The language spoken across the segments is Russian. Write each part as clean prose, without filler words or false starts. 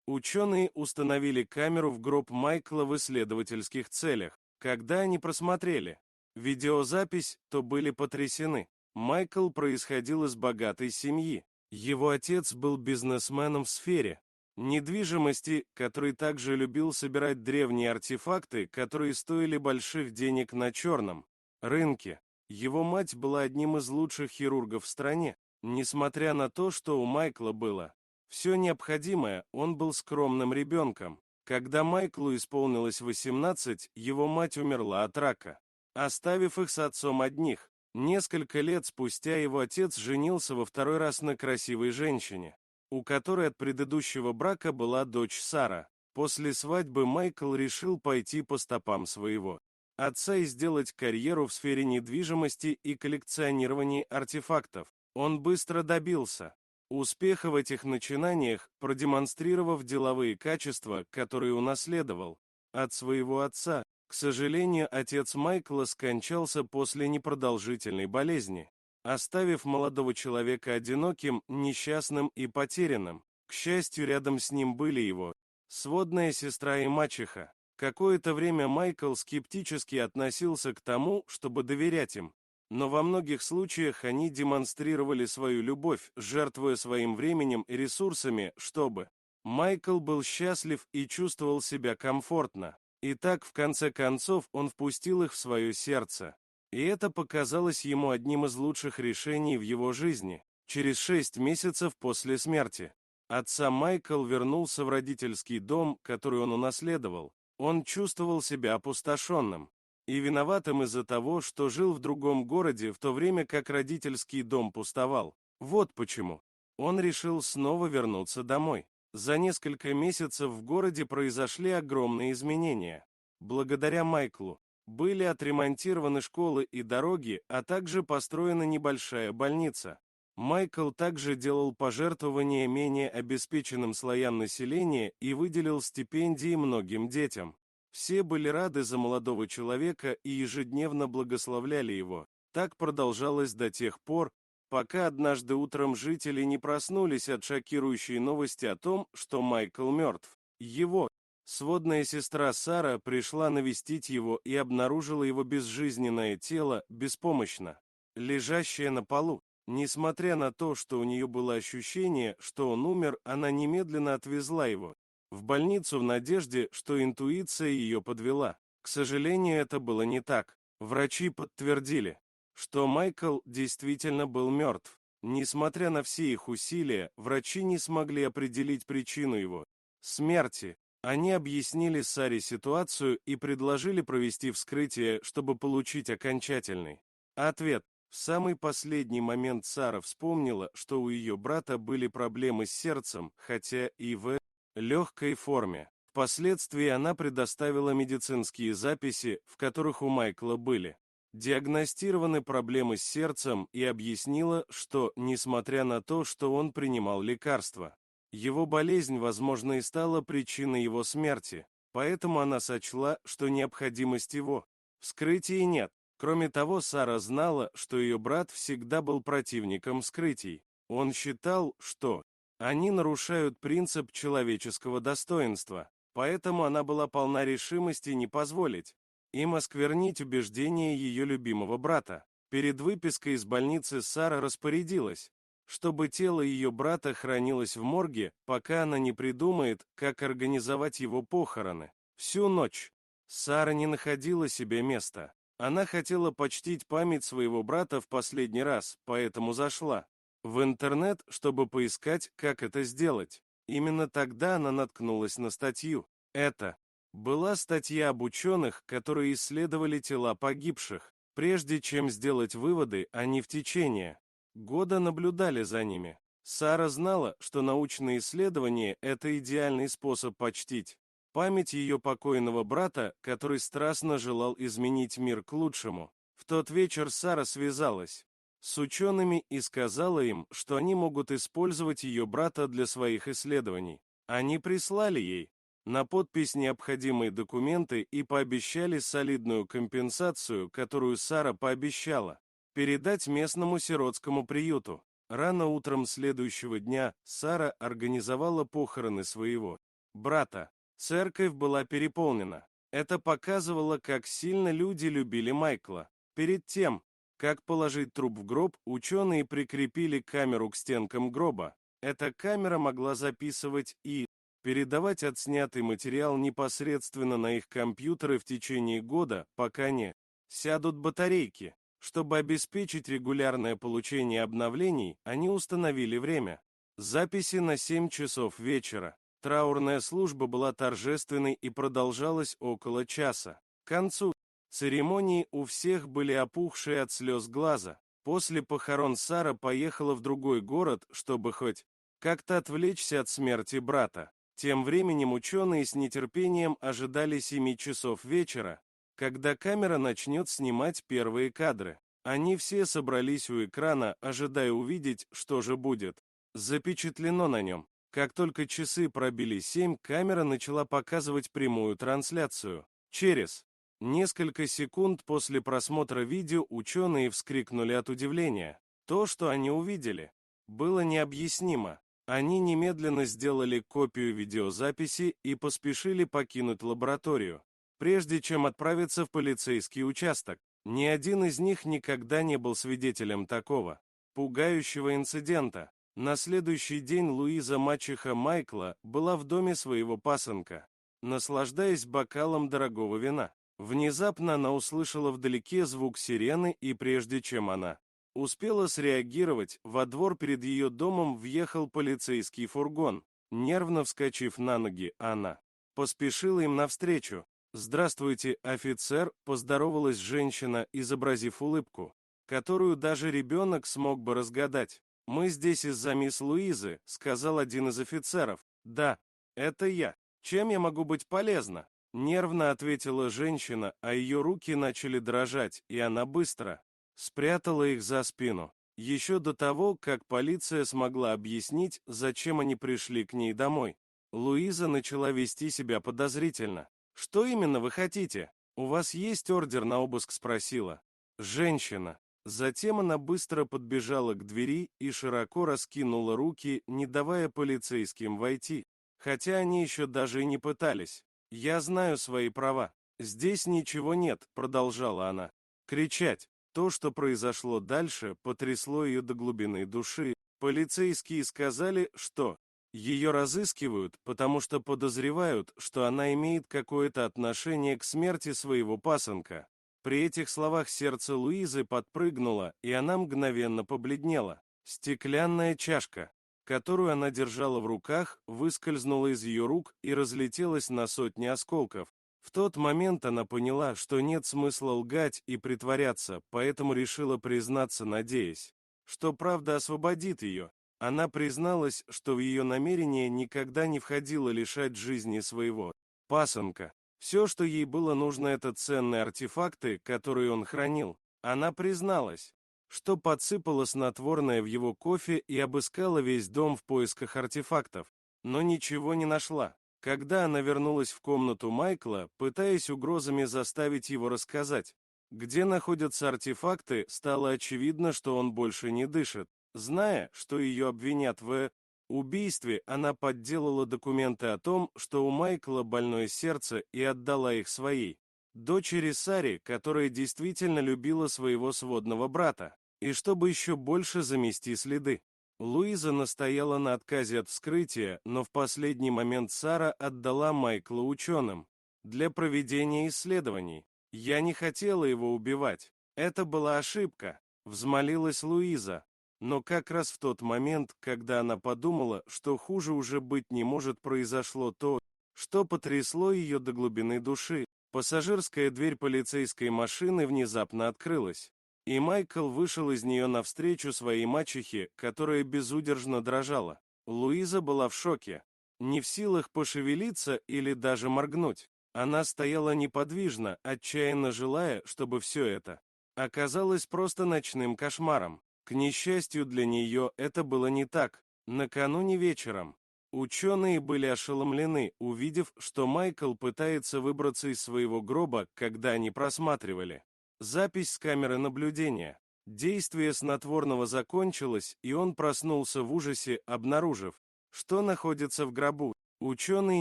Ученые установили камеру в гроб Майкла в исследовательских целях. Когда они просмотрели видеозапись, то были потрясены. Майкл происходил из богатой семьи. Его отец был бизнесменом в сфере недвижимости, который также любил собирать древние артефакты, которые стоили больших денег на черном рынке. Его мать была одним из лучших хирургов в стране. Несмотря на то, что у Майкла было все необходимое, он был скромным ребенком. Когда Майклу исполнилось 18, его мать умерла от рака, оставив их с отцом одних. Несколько лет спустя его отец женился во второй раз на красивой женщине, у которой от предыдущего брака была дочь Сара. После свадьбы Майкл решил пойти по стопам своего отца и сделать карьеру в сфере недвижимости и коллекционирования артефактов. Он быстро добился успеха в этих начинаниях, продемонстрировав деловые качества, которые унаследовал от своего отца. К сожалению, отец Майкла скончался после непродолжительной болезни, оставив молодого человека одиноким, несчастным и потерянным. К счастью, рядом с ним были его сводная сестра и мачеха. Какое-то время Майкл скептически относился к тому, чтобы доверять им, но во многих случаях они демонстрировали свою любовь, жертвуя своим временем и ресурсами, чтобы Майкл был счастлив и чувствовал себя комфортно. И так, в конце концов, он впустил их в свое сердце. И это показалось ему одним из лучших решений в его жизни. Через 6 месяцев после смерти отца Майкл вернулся в родительский дом, который он унаследовал. Он чувствовал себя опустошенным и виноватым из-за того, что жил в другом городе, в то время как родительский дом пустовал. Вот почему он решил снова вернуться домой. За несколько месяцев в городе произошли огромные изменения. Благодаря Майклу были отремонтированы школы и дороги, а также построена небольшая больница. Майкл также делал пожертвования менее обеспеченным слоям населения и выделил стипендии многим детям. Все были рады за молодого человека и ежедневно благословляли его. Так продолжалось до тех пор, пока однажды утром жители не проснулись от шокирующей новости о том, что Майкл мертв. Его сводная сестра Сара пришла навестить его и обнаружила его безжизненное тело, беспомощно лежащее на полу. Несмотря на то, что у нее было ощущение, что он умер, она немедленно отвезла его в больницу в надежде, что интуиция ее подвела. К сожалению, это было не так. Врачи подтвердили, что Майкл действительно был мертв. Несмотря на все их усилия, врачи не смогли определить причину его смерти. Они объяснили Саре ситуацию и предложили провести вскрытие, чтобы получить окончательный ответ. В самый последний момент Сара вспомнила, что у ее брата были проблемы с сердцем, хотя и в легкой форме. Впоследствии она предоставила медицинские записи, в которых у Майкла были диагностированы проблемы с сердцем, и объяснила, что, несмотря на то, что он принимал лекарства, его болезнь, возможно, и стала причиной его смерти, поэтому она сочла, что необходимости его вскрытии нет. Кроме того, Сара знала, что ее брат всегда был противником вскрытий. Он считал, что они нарушают принцип человеческого достоинства, поэтому она была полна решимости не позволить им осквернить убеждения ее любимого брата. Перед выпиской из больницы Сара распорядилась, чтобы тело ее брата хранилось в морге, пока она не придумает, как организовать его похороны. Всю ночь Сара не находила себе места. Она хотела почтить память своего брата в последний раз, поэтому зашла в интернет, чтобы поискать, как это сделать. Именно тогда она наткнулась на статью. Это была статья об ученых, которые исследовали тела погибших. Прежде чем сделать выводы, они в течение года наблюдали за ними. Сара знала, что научные исследования – это идеальный способ почтить память ее покойного брата, который страстно желал изменить мир к лучшему. В тот вечер Сара связалась с учеными и сказала им, что они могут использовать ее брата для своих исследований. Они прислали ей на подпись необходимые документы и пообещали солидную компенсацию, которую Сара пообещала передать местному сиротскому приюту. Рано утром следующего дня Сара организовала похороны своего брата. Церковь была переполнена. Это показывало, как сильно люди любили Майкла. Перед тем, как положить труп в гроб, ученые прикрепили камеру к стенкам гроба. Эта камера могла записывать и передавать отснятый материал непосредственно на их компьютеры в течение года, пока не сядут батарейки. Чтобы обеспечить регулярное получение обновлений, они установили время. Записи на 7 часов вечера. Траурная служба была торжественной и продолжалась около часа. К концу церемонии у всех были опухшие от слез глаза. После похорон Сара поехала в другой город, чтобы хоть как-то отвлечься от смерти брата. Тем временем ученые с нетерпением ожидали 7 часов вечера, когда камера начнет снимать первые кадры. Они все собрались у экрана, ожидая увидеть, что же будет запечатлено на нем. Как только часы пробили 7, камера начала показывать прямую трансляцию. Через несколько секунд после просмотра видео ученые вскрикнули от удивления. То, что они увидели, было необъяснимо. Они немедленно сделали копию видеозаписи и поспешили покинуть лабораторию, прежде чем отправиться в полицейский участок. Ни один из них никогда не был свидетелем такого пугающего инцидента. На следующий день Луиза, мачеха Майкла, была в доме своего пасынка, наслаждаясь бокалом дорогого вина. Внезапно она услышала вдалеке звук сирены, и прежде чем она успела среагировать, во двор перед ее домом въехал полицейский фургон. Нервно вскочив на ноги, она поспешила им навстречу. «Здравствуйте, офицер», — поздоровалась женщина, изобразив улыбку, которую даже ребенок смог бы разгадать. «Мы здесь из-за мисс Луизы», — сказал один из офицеров. «Да, это я. Чем я могу быть полезна?» Нервно ответила женщина, а ее руки начали дрожать, и она быстро спрятала их за спину. Еще до того, как полиция смогла объяснить, зачем они пришли к ней домой, Луиза начала вести себя подозрительно. «Что именно вы хотите? У вас есть ордер на обыск?» — спросила женщина. Затем она быстро подбежала к двери и широко раскинула руки, не давая полицейским войти, хотя они еще даже и не пытались. «Я знаю свои права. Здесь ничего нет», — продолжала она кричать. То, что произошло дальше, потрясло ее до глубины души. Полицейские сказали, что ее разыскивают, потому что подозревают, что она имеет какое-то отношение к смерти своего пасынка. При этих словах сердце Луизы подпрыгнуло, и она мгновенно побледнела. Стеклянная чашка, которую она держала в руках, выскользнула из ее рук и разлетелась на сотни осколков. В тот момент она поняла, что нет смысла лгать и притворяться, поэтому решила признаться, надеясь, что правда освободит ее. Она призналась, что в ее намерение никогда не входило лишать жизни своего пасынка. Все, что ей было нужно, это ценные артефакты, которые он хранил. Она призналась, что подсыпала снотворное в его кофе и обыскала весь дом в поисках артефактов, но ничего не нашла. Когда она вернулась в комнату Майкла, пытаясь угрозами заставить его рассказать, где находятся артефакты, стало очевидно, что он больше не дышит. Зная, что ее обвинят в убийстве, она подделала документы о том, что у Майкла больное сердце, и отдала их своей дочери Саре, которая действительно любила своего сводного брата, и чтобы еще больше замести следы. Луиза настояла на отказе от вскрытия, но в последний момент Сара отдала Майкла ученым для проведения исследований. «Я не хотела его убивать. Это была ошибка», — взмолилась Луиза. Но как раз в тот момент, когда она подумала, что хуже уже быть не может, произошло то, что потрясло ее до глубины души. Пассажирская дверь полицейской машины внезапно открылась, и Майкл вышел из нее навстречу своей мачехе, которая безудержно дрожала. Луиза была в шоке, не в силах пошевелиться или даже моргнуть. Она стояла неподвижно, отчаянно желая, чтобы все это оказалось просто ночным кошмаром. К несчастью для нее, это было не так. Накануне вечером ученые были ошеломлены, увидев, что Майкл пытается выбраться из своего гроба, когда они просматривали запись с камеры наблюдения. Действие снотворного закончилось, и он проснулся в ужасе, обнаружив, что находится в гробу. Ученые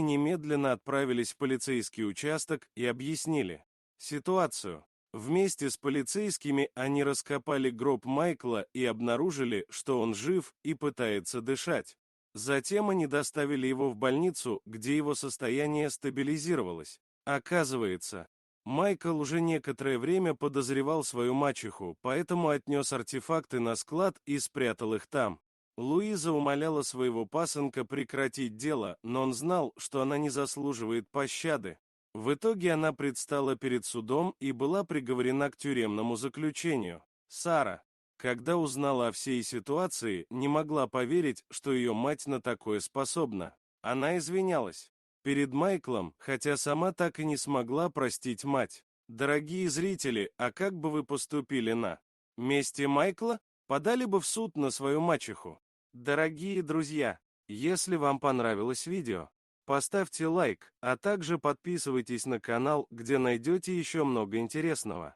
немедленно отправились в полицейский участок и объяснили ситуацию. Вместе с полицейскими они раскопали гроб Майкла и обнаружили, что он жив и пытается дышать. Затем они доставили его в больницу, где его состояние стабилизировалось. Оказывается, Майкл уже некоторое время подозревал свою мачеху, поэтому отнес артефакты на склад и спрятал их там. Луиза умоляла своего пасынка прекратить дело, но он знал, что она не заслуживает пощады. В итоге она предстала перед судом и была приговорена к тюремному заключению. Сара, когда узнала о всей ситуации, не могла поверить, что ее мать на такое способна. Она извинялась перед Майклом, хотя сама так и не смогла простить мать. Дорогие зрители, а как бы вы поступили на месте Майкла? Подали бы в суд на свою мачеху? Дорогие друзья, если вам понравилось видео, поставьте лайк, а также подписывайтесь на канал, где найдете еще много интересного.